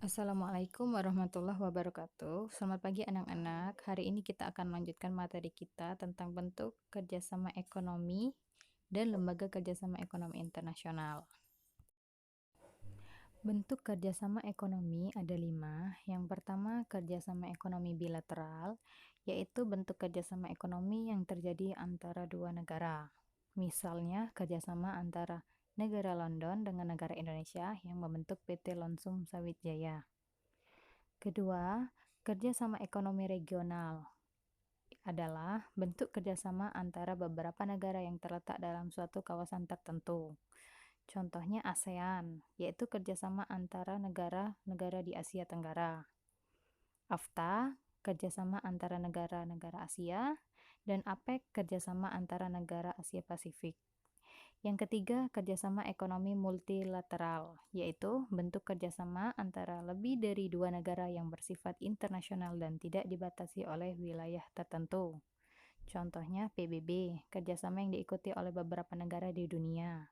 Assalamualaikum warahmatullahi wabarakatuh. Selamat pagi anak-anak. Hari ini kita akan melanjutkan materi kita tentang bentuk kerjasama ekonomi dan lembaga kerjasama ekonomi internasional. Bentuk kerjasama ekonomi ada 5. Yang pertama, kerjasama ekonomi bilateral, yaitu bentuk kerjasama ekonomi yang terjadi antara dua negara. Misalnya, kerjasama antara negara London dengan negara Indonesia yang membentuk PT Lonsum Sawit Jaya. Kedua, kerjasama ekonomi regional adalah bentuk kerjasama antara beberapa negara yang terletak dalam suatu kawasan tertentu. Contohnya ASEAN, yaitu kerjasama antara negara-negara di Asia Tenggara. AFTA, kerjasama antara negara-negara Asia, dan APEC, kerjasama antara negara Asia Pasifik. Yang ketiga, kerjasama ekonomi multilateral, yaitu bentuk kerjasama antara lebih dari dua negara yang bersifat internasional dan tidak dibatasi oleh wilayah tertentu. Contohnya PBB, kerjasama yang diikuti oleh beberapa negara di dunia.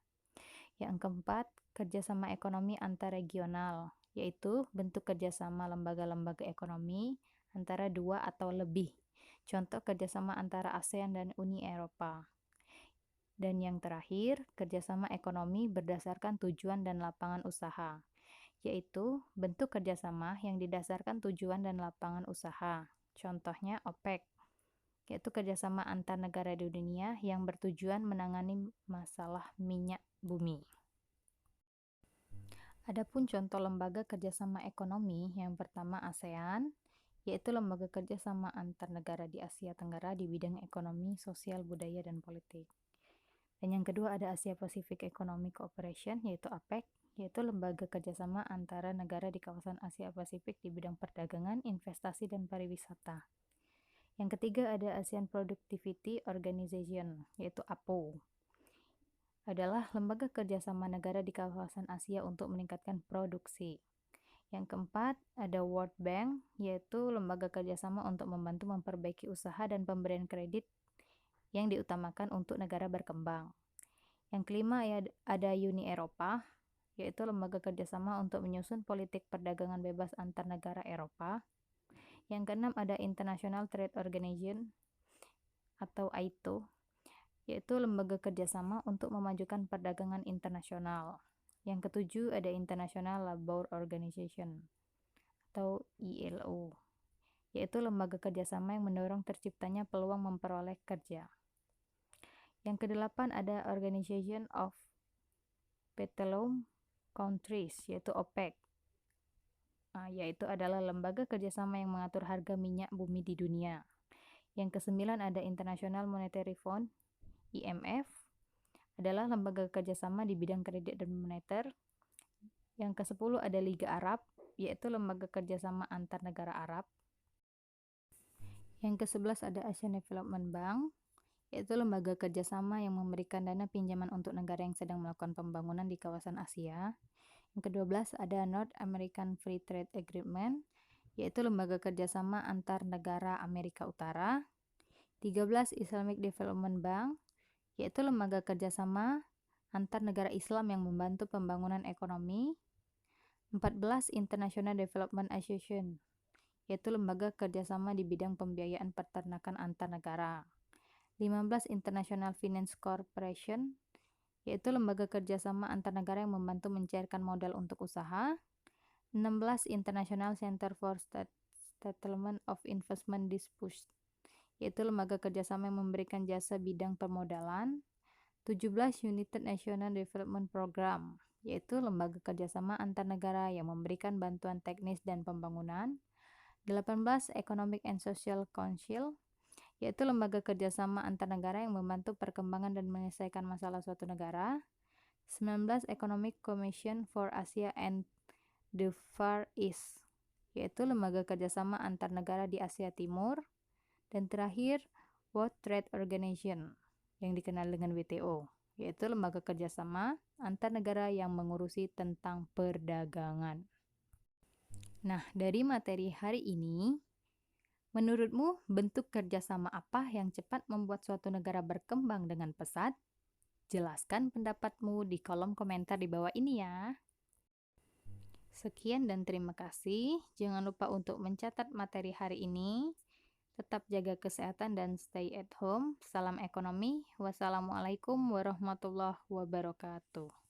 Yang keempat, kerjasama ekonomi antarregional, yaitu bentuk kerjasama lembaga-lembaga ekonomi antara dua atau lebih. Contoh kerjasama antara ASEAN dan Uni Eropa. Dan yang terakhir, kerjasama ekonomi berdasarkan tujuan dan lapangan usaha, yaitu bentuk kerjasama yang didasarkan tujuan dan lapangan usaha. Contohnya OPEC, yaitu kerjasama antar negara di dunia yang bertujuan menangani masalah minyak bumi. Adapun contoh lembaga kerjasama ekonomi, yang pertama ASEAN, yaitu lembaga kerjasama antar negara di Asia Tenggara di bidang ekonomi, sosial, budaya, dan politik. Dan yang kedua ada Asia Pacific Economic Cooperation, yaitu APEC, yaitu lembaga kerjasama antara negara di kawasan Asia Pasifik di bidang perdagangan, investasi, dan pariwisata. Yang ketiga ada ASEAN Productivity Organization, yaitu APO. Adalah lembaga kerjasama negara di kawasan Asia untuk meningkatkan produksi. Yang keempat ada World Bank, yaitu lembaga kerjasama untuk membantu memperbaiki usaha dan pemberian kredit yang diutamakan untuk negara berkembang. Yang kelima ya ada Uni Eropa, yaitu lembaga kerjasama untuk menyusun politik perdagangan bebas antar negara Eropa. Yang keenam ada International Trade Organization atau AITO, yaitu lembaga kerjasama untuk memajukan perdagangan internasional. Yang ketujuh ada International Labour Organization atau ILO, yaitu lembaga kerjasama yang mendorong terciptanya peluang memperoleh kerja. Yang kedelapan ada Organization of Petroleum Countries, yaitu OPEC, yaitu adalah lembaga kerjasama yang mengatur harga minyak bumi di dunia. Yang kesembilan ada International Monetary Fund, IMF, adalah lembaga kerjasama di bidang kredit dan moneter. Yang ke-10 ada Liga Arab, yaitu lembaga kerjasama antar negara Arab. Yang ke-11 ada Asian Development Bank, yaitu lembaga kerjasama yang memberikan dana pinjaman untuk negara yang sedang melakukan pembangunan di kawasan Asia. Yang ke-12 ada North American Free Trade Agreement, yaitu lembaga kerjasama antar negara Amerika Utara. 13 Islamic Development Bank, yaitu lembaga kerjasama antar negara Islam yang membantu pembangunan ekonomi. 14 International Development Association, yaitu lembaga kerjasama di bidang pembiayaan peternakan antar negara. 15 International Finance Corporation, yaitu lembaga kerjasama antar negara yang membantu mencairkan modal untuk usaha. 16 International Center for Settlement of Investment Disputes, yaitu lembaga kerjasama yang memberikan jasa bidang permodalan. 17 United Nations Development Program, yaitu lembaga kerjasama antar negara yang memberikan bantuan teknis dan pembangunan. 18 Economic and Social Council, yaitu lembaga kerjasama antar negara yang membantu perkembangan dan menyelesaikan masalah suatu negara. 19 Economic Commission for Asia and the Far East, yaitu lembaga kerjasama antar negara di Asia Timur. Dan terakhir, World Trade Organization, yang dikenal dengan WTO, yaitu lembaga kerjasama antar negara yang mengurusi tentang perdagangan. Nah, dari materi hari ini, menurutmu bentuk kerjasama apa yang cepat membuat suatu negara berkembang dengan pesat? Jelaskan pendapatmu di kolom komentar di bawah ini ya. Sekian dan terima kasih. Jangan lupa untuk mencatat materi hari ini. Tetap jaga kesehatan dan stay at home. Salam ekonomi. Wassalamualaikum warahmatullahi wabarakatuh.